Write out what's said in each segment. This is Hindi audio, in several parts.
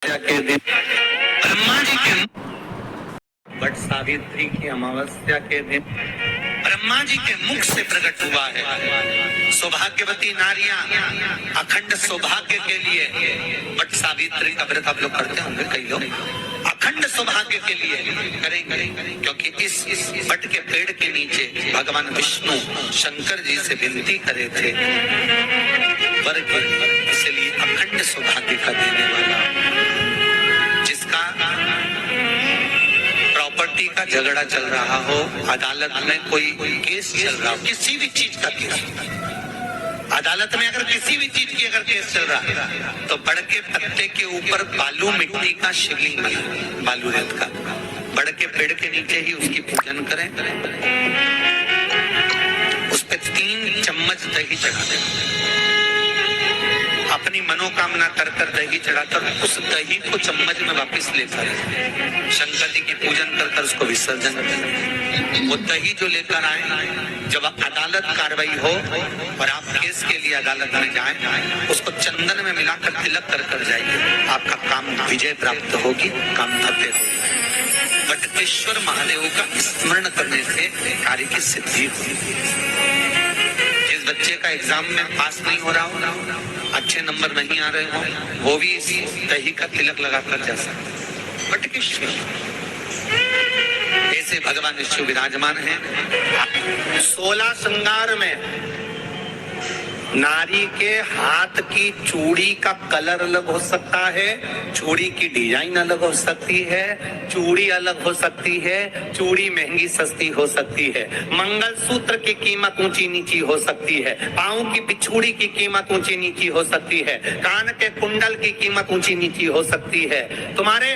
के दिन ब्रह्मा जी के बट सावित्री की अमावस्या के दिन ब्रह्मा जी के मुख से प्रकट हुआ है। सौभाग्यवती नारियां अखंड सौभाग्य के लिए बट सावित्री का व्रत आप लोग करते होंगे, कई लोग अखंड सौभाग्य के लिए करेंगे, क्योंकि इस बट के पेड़ के नीचे भगवान विष्णु शंकर जी से विनती करे थे वर के, इसलिए अखंड सौभाग्य का देने वाला, जिसका प्रॉपर्टी का झगड़ा चल रहा हो, अदालत में कोई केस चल रहा हो, किसी भी चीज का केस, अदालत में अगर किसी भी चीज की अगर केस चल रहा है तो बड़ के पत्ते के ऊपर बालू मिट्टी का शिवलिंग बना, बालू रेत का, बड़ के पेड़ के नीचे ही उसकी पूजन करें, उस पे 3 चम्मच दही चढ़ा दें, अपनी मनोकामना कर कर दही चढ़ाकर उस दही को चम्मच में वापस लेकर शंकर जी की पूजन कर कर उसको विसर्जन करें। वो दही जो लेकर आए, जब अदालत कार्रवाई हो और आप केस के लिए अदालत में जाएं, उसको चंदन में मिलाकर तिलक कर कर जाइए, आपका काम विजय प्राप्त होगी, काम फतेह होगी। बटकेश्वर महादेव का स्मरण करने से कार्य की सिद्धि होगी। जिस बच्चे का एग्जाम में पास नहीं हो रहा हो, अच्छे नंबर नहीं आ रहे हो, वो भी इसी दही का तिलक लगाकर जा सकते। बटकेश्वर ऐसे भगवान विष्णु विराजमान हैं। 16 श्रृंगार में नारी के हाथ की चूड़ी का कलर अलग हो सकता है, चूड़ी की डिजाइन अलग हो सकती है, चूड़ी अलग हो सकती है, चूड़ी महंगी सस्ती हो सकती है, मंगलसूत्र की कीमत ऊंची नीची हो सकती है, पाँव की बिछुड़ी की कीमत ऊंची नीची हो सकती है, कान के कुंडल की कीमत ऊंची नीची हो सकती है। तुम्हारे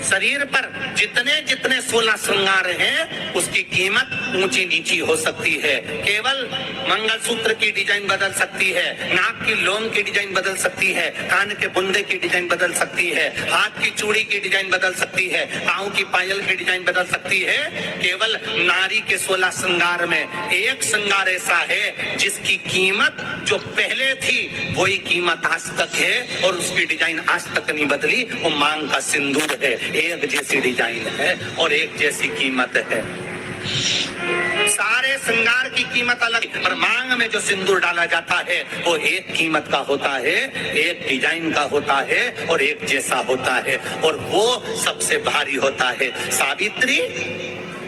शरीर पर जितने जितने 16 श्रृंगार हैं उसकी कीमत ऊंची नीची हो सकती है। केवल मंगलसूत्र की डिजाइन बदल सकती है, नाक की लोम की डिजाइन बदल सकती है, कान के बुंदे की डिजाइन बदल सकती है, हाथ की चूड़ी की डिजाइन बदल सकती है, पाँव की पायल की डिजाइन बदल सकती है। केवल नारी के 16 श्रृंगार में एक श्रृंगार ऐसा है जिसकी कीमत जो पहले थी वही कीमत आज तक है और उसकी डिजाइन आज तक नहीं बदली। वो मांग का सिंदूर है, एक जैसी डिजाइन है और एक जैसी कीमत है। सारे श्रृंगार की कीमत अलग, पर मांग में जो सिंदूर डाला जाता है वो एक कीमत का होता है, एक डिजाइन का होता है और एक जैसा होता है, और वो सबसे भारी होता है। सावित्री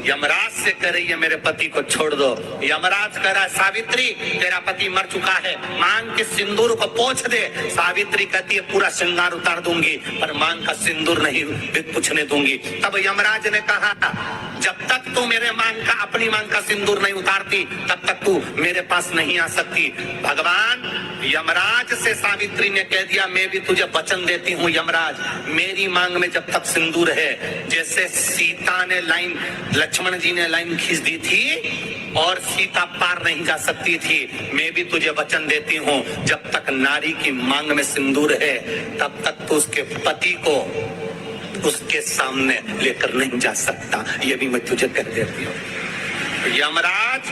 यमराज से कह रही है मेरे पति को छोड़ दो। यमराज कह रहा है सावित्री तेरा पति मर चुका है, मांग के सिंदूर को पोंछ दे। सावित्री कहती है पूरा श्रृंगार उतार दूंगी पर मांग का सिंदूर नहीं पूछने दूंगी। तब यमराज ने कहा जब तक तू मेरे मांग का अपनी मांग का सिंदूर नहीं उतारती तब तक तू मेरे पास नहीं आ सकती। भगवान यमराज से सावित्री ने कह दिया मैं भी तुझे वचन देती हूँ यमराज, मेरी मांग में जब तक सिंदूर है, जैसे सीता ने लाइन लक्ष्मण जी ने लाइन खींच दी थी और सीता पार नहीं जा सकती थी, मैं भी तुझे वचन देती हूँ जब तक नारी की मांग में सिंदूर है तब तक तो उसके पति को उसके सामने लेकर नहीं जा सकता। ये भी मैं तुझे कह देती हूँ। यमराज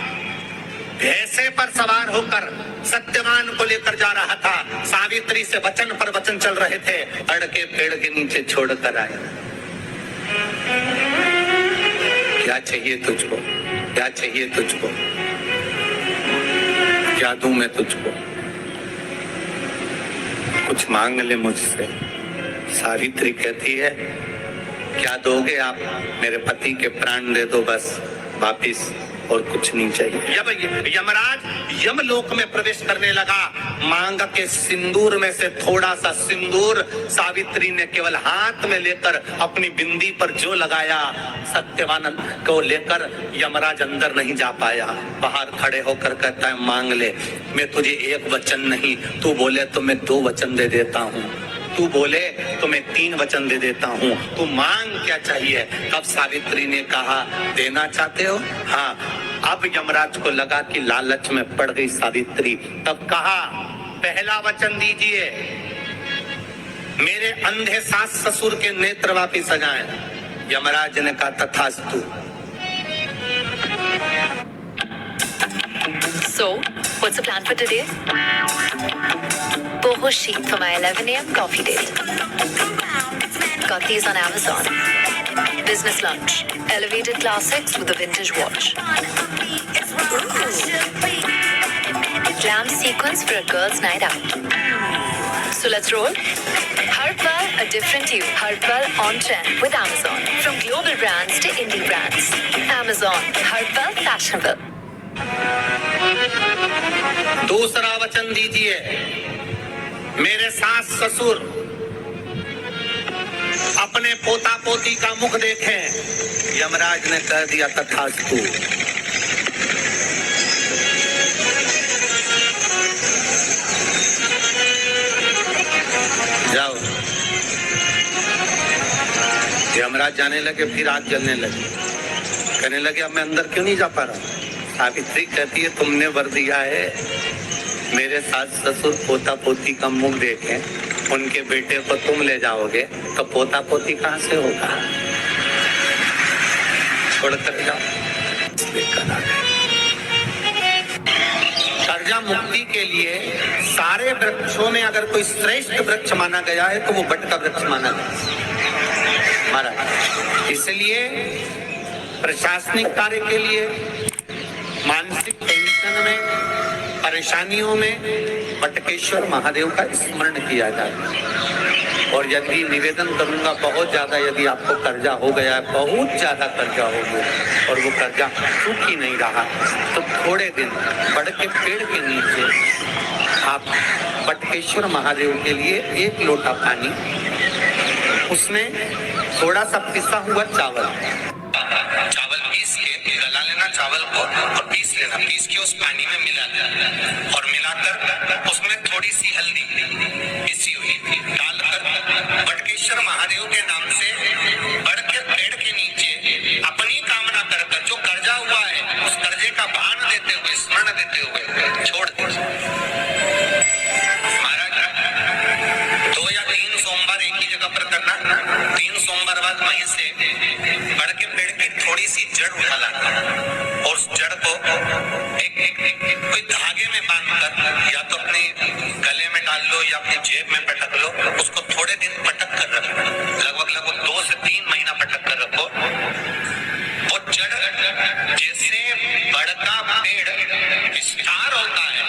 भैंसे पर सवार होकर सत्यवान को लेकर जा रहा था, सावित्री से वचन पर वचन चल रहे थे, अड़ के पेड़ के नीचे छोड़कर आए। क्या चाहिए तुझको, क्या चाहिए तुझको, क्या दूं मैं तुझको, कुछ मांग ले मुझसे। सावित्री कहती है क्या दोगे आप, मेरे पति के प्राण दे दो बस वापिस, और कुछ नहीं चाहिए। जब यमराज यमलोक में प्रवेश करने लगा, मांग के सिंदूर में से थोड़ा सा सिंदूर सावित्री ने केवल हाथ में लेकर अपनी बिंदी पर जो लगाया, सत्यवान को लेकर यमराज अंदर नहीं जा पाया। बाहर खड़े होकर कहता है मांग ले, मैं तुझे एक वचन नहीं, तू बोले तो मैं 2 वचन दे देता हूँ, तू बोले तो मैं 3 वचन दे देता हूँ, तू मांग क्या चाहिए। तब सावित्री ने कहा देना चाहते हो, हाँ। अब यमराज को लगा कि लालच में पड़ गई सावित्री, तब कहा पहला वचन दीजिए, मेरे अंधे सास ससुर के नेत्र वापिस आ जाएं। यमराज ने कहा तथास्तु। So, what's the plan for today? Boho Sheet for my 11 a.m. coffee date. Got these on Amazon. Business lunch. Elevated classics with a vintage watch. Glam sequence for a girl's night out. So let's roll. Harpal, a different you. Harpal on trend with Amazon. From global brands to indie brands. Amazon. Harpal fashionable. दूसरा वचन दीजिए, मेरे सास ससुर अपने पोता पोती का मुख देखें। यमराज ने कह दिया तथास्तु। जाओ। यमराज जाने लगे, फिर आग जलने लगी। कहने लगे अब मैं अंदर क्यों नहीं जा पा रहा। सावित्री कहती है तुमने वर दिया है मेरे सास ससुर पोता पोती का मुख देखें, उनके बेटे को तुम ले जाओगे तो पोता पोती कहां से होगा। छोड़कर जाओ। कर्जा मुक्ति के लिए सारे वृक्षों में अगर कोई श्रेष्ठ वृक्ष माना गया है तो वो बट का वृक्ष माना गया महाराज। इसलिए प्रशासनिक कार्य के लिए, मानसिक टेंशन में, परेशानियों में बटकेश्वर महादेव का स्मरण किया जाए। और यदि निवेदन करूंगा बहुत ज्यादा, यदि आपको कर्जा हो गया है, बहुत ज्यादा कर्जा हो गया और वो कर्जा चूक ही नहीं रहा, तो थोड़े दिन बड़ के पेड़ के नीचे आप बटकेश्वर महादेव के लिए 1 लोटा पानी, उसमें थोड़ा सा पिसा हुआ चावल पीस के गला लेना चावल को और पीस लेना, पीस के उस पानी में मिला और मिलाकर उसमें थोड़ी सी हल्दी पिसी हुई डालकर बटकेश्वर महादेव के नाम से बड़ के पेड़ के नीचे अपनी कामना कर जो कर्जा हुआ है उस कर्जे का भान देते हुए, स्मरण देते हुए छोड़ दे। महाराज 2 या 3 सोमवार एक ही जगह पर करना। 3 सोमवार बाद वहीं से बड़ के पेड़ की थोड़ी सी जड़ उठा लाना और उस जड़ को कोई धागे में बांधकर या तो अपने गले में डाल लो या अपनी जेब में पटक लो। उसको थोड़े दिन पटक कर रखो, लगभग 2 से 3 महीना पटक कर रखो। और जड़ जैसे बड़का पेड़ विस्तार होता है,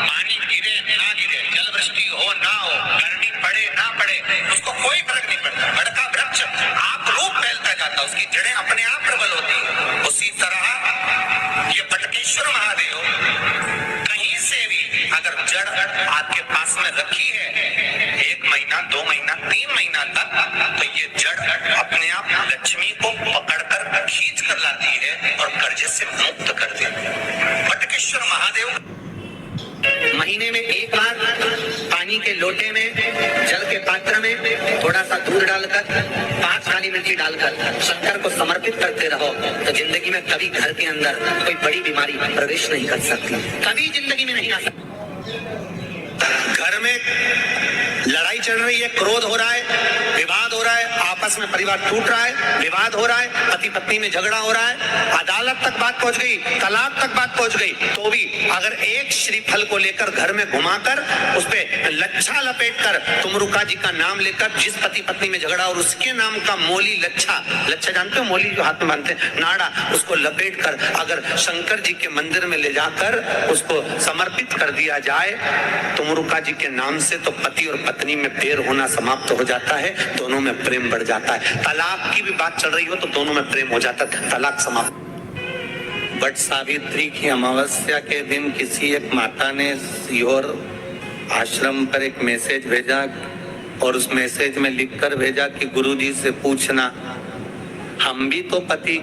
पानी गिरे ना गिरे, जल वृष्टि हो ना हो, गर्मी पड़े ना पड़े, उसको कोई फर्क नहीं पड़ता। बड़का वृक्ष आप रूप फैलता जाता, उसकी जड़ें अपने आप प्रबल होती है। उसी तरह ये बटकेश्वर महादेव कहीं से भी अगर जड़ आपके पास में रखी है 1 महीना, 2 महीना, 3 महीना तक, तो ये जड़ अपने आप लक्ष्मी को पकड़कर खींच कर लाती है और कर्जे से मुक्त कर देती है। बटकेश्वर महादेव महीने में 1 बार पानी के लोटे में, जल के पात्र में थोड़ा सा दूध डालकर, 5 काली मिर्ची डालकर शंकर को समर्पित करते रहो तो जिंदगी में कभी घर के अंदर कोई बड़ी बीमारी प्रवेश नहीं कर सकती, कभी जिंदगी में नहीं आ सकती। घर में लड़ाई चल रही है, क्रोध हो रहा है, विवाद हो रहा है, आपस में परिवार टूट रहा है, विवाद हो रहा है, पति पत्नी में झगड़ा हो रहा है, अदालत तक बात पहुंच गई, तलाक तक बात पहुंच गई, तो भी अगर एक श्रीफल को लेकर घर में घुमाकर उस पे लच्छा लपेटकर तुमरुका जी का नाम लेकर जिस पति पत्नी में झगड़ा और उसके नाम का मोली लच्छा, लच्छा जानते हो मोली जो हाथ में बांधते हैं, नाड़ा, उसको लपेट कर अगर शंकर जी के मंदिर में ले जाकर उसको समर्पित कर दिया जाए तुमरुका जी के नाम से, तो पति और पत्नी में प्यार होना समाप्त हो जाता है, दोनों में प्रेम बढ़ जाता है। तलाक की भी बात चल रही हो तो दोनों में प्रेम हो जाता है, तलाक समाप्त। बट सावित्री की अमावस्या के दिन किसी एक माता ने सीहोर आश्रम पर एक मैसेज भेजा और उस मैसेज में लिखकर भेजा कि गुरुजी से पूछना, हम भी तो पति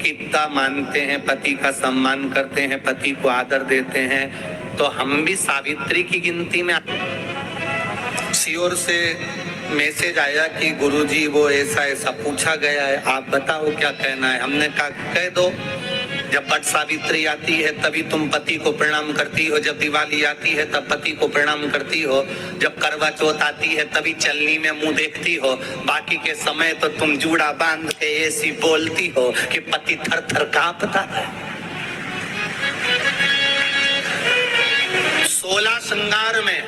कितना मानते हैं, पति का सम्मान करते हैं, पति को आदर देते हैं, तो हम भी सावित्री की गिनती में। सीहोर से मैसेज आया कि गुरुजी वो ऐसा ऐसा पूछा गया है, आप बताओ क्या कहना है। हमने कहा कह दो, जब बट सावित्री आती है तभी तुम पति को प्रणाम करती हो, जब दिवाली आती है तब पति को प्रणाम करती हो, जब करवा चौथ आती है तभी चलनी में मुंह देखती हो, बाकी के समय तो तुम जूड़ा बांध के ऐसी बोलती हो कि पति थर थर कांपता है। 16 श्रृंगार में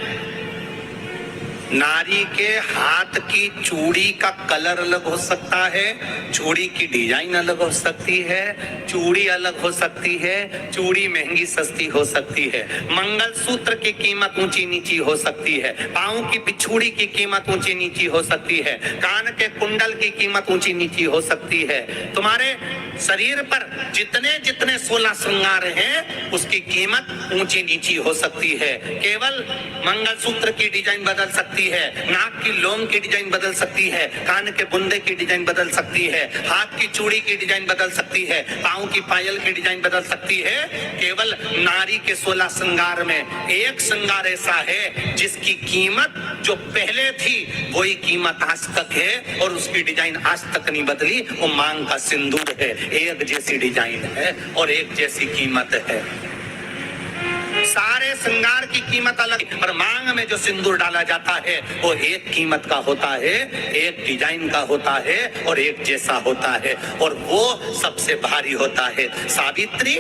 नारी के हाथ की चूड़ी का कलर अलग हो सकता है, चूड़ी की डिजाइन अलग हो सकती है, चूड़ी अलग हो सकती है, चूड़ी महंगी सस्ती हो सकती है, मंगलसूत्र की कीमत ऊंची नीची हो सकती है, पाँव की बिछुड़ी की कीमत ऊंची नीची हो सकती है, कान के कुंडल की कीमत ऊंची नीची हो सकती है। तुम्हारे शरीर पर जितने जितने 16 श्रृंगार हैं उसकी कीमत ऊंची नीची हो सकती है। केवल मंगलसूत्र की डिजाइन बदल सकती है, नाक की लौंग की डिजाइन बदल सकती है, कान के बुंदे की डिजाइन बदल सकती है, हाथ की चूड़ी की डिजाइन बदल सकती है, पाँव की पायल की डिजाइन बदल सकती है। केवल नारी के 16 श्रृंगार में एक श्रृंगार ऐसा है जिसकी कीमत जो पहले थी वही कीमत आज तक है और उसकी डिजाइन आज तक नहीं बदली। वो मांग का सिंदूर है, एक जैसी डिजाइन है और एक जैसी कीमत है। सारे श्रृंगार की कीमत अलग, पर मांग में जो सिंदूर डाला जाता है वो एक कीमत का होता है, एक डिजाइन का होता है और एक जैसा होता है और वो सबसे भारी होता है। सावित्री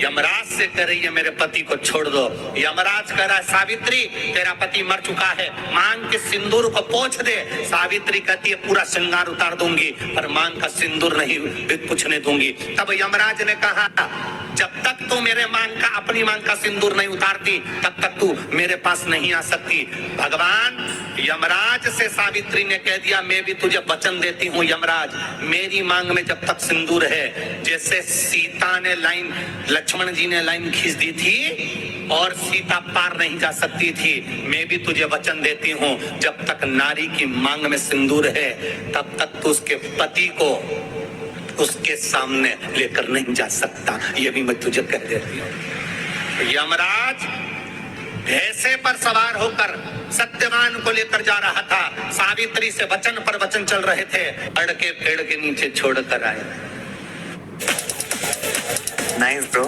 यमराज से कह रही है मेरे पति को छोड़ दो। यमराज कह रहा है सावित्री तेरा पति मर चुका है, मांग के सिंदूर को पोंछ दे। सावित्री कहती है पूरा श्रृंगार उतार दूंगी पर मांग का सिंदूर नहीं पूछने दूंगी। तब यमराज ने कहा जब तक तू मेरे मांग का अपनी मांग का सिंदूर नहीं उतारती तब तक तू मेरे पास नहीं आ सकती। भगवान यमराज से सावित्री ने कह दिया मैं भी तुझे वचन देती हूँ यमराज, मेरी मांग में जब तक सिंदूर है, जैसे सीता ने लाइन लक्ष्मण जी ने लाइन खींच दी थी और सीता पार नहीं जा सकती थी, मैं भी तुझे वचन देती हूँ जब तक नारी की मांग में सिंदूर है तब तक तू उसके पति को उसके सामने लेकर नहीं जा सकता। ये भी मैं तुझे कह देती हूँ। यमराज भैंसे पर सवार होकर सत्यवान को लेकर जा रहा था, सावित्री से वचन पर वचन चल रहे थे, अड़ के पेड़ के नीचे छोड़कर आए। Nice bro,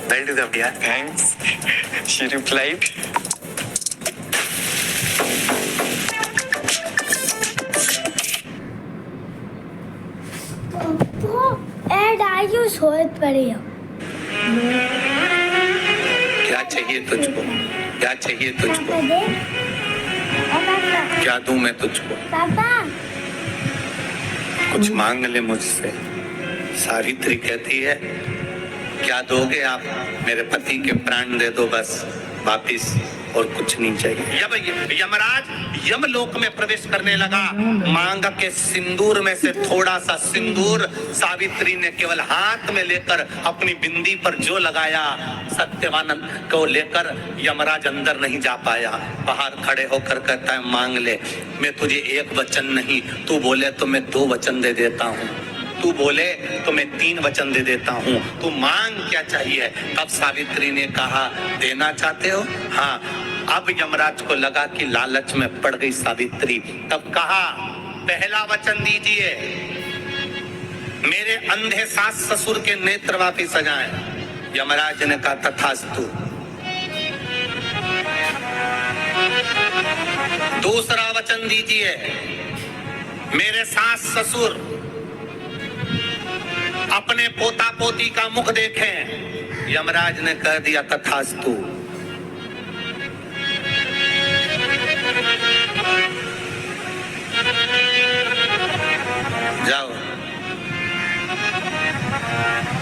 well deserved यार। Thanks, she replied। एड आयु सोच पड़ी हो। क्या चाहिए तुझको, क्या चाहिए तुझको, क्या दूं मैं तुझको? पापा कुछ मांग ले मुझसे। सावित्री कहती है क्या दोगे आप? मेरे पति के प्राण दे दो बस वापिस, और कुछ नहीं चाहिए। जब यमराज यमलोक में प्रवेश करने लगा, मांग के सिंदूर में से थोड़ा सा सिंदूर सावित्री ने केवल हाथ में लेकर अपनी बिंदी पर जो लगाया, सत्यवान को लेकर यमराज अंदर नहीं जा पाया। बाहर खड़े होकर कहता है मांग ले, मैं तुझे एक वचन नहीं, तू बोले तो मैं 2 वचन दे देता हूँ, तू बोले तो मैं 3 वचन दे देता हूँ, तू मांग क्या चाहिए? तब सावित्री ने कहा देना चाहते हो? हाँ। अब यमराज को लगा कि लालच में पड़ गई सावित्री, तब कहा पहला वचन दीजिए, मेरे अंधे सास ससुर के नेत्र वापिस आ जाएं। यमराज ने कहा तथास्तु। दूसरा वचन दीजिए, मेरे सास ससुर अपने पोता पोती का मुख देखें। यमराज ने कह दिया तथास्तु। जाओ।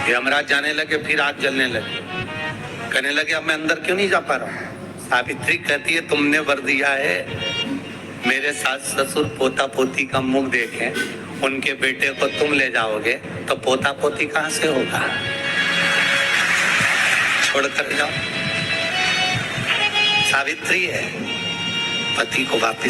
यमराज जाने लगे, फिर आग जलने लगे, कहने लगे अब मैं अंदर क्यों नहीं जा पा रहा हूं? सावित्री कहती है तुमने वर दिया है मेरे सास ससुर पोता पोती का मुख देखें, उनके बेटे को तुम ले जाओगे तो पोता पोती कहां से होगा? छोड़कर जाओ। सावित्री है, पति को वापिस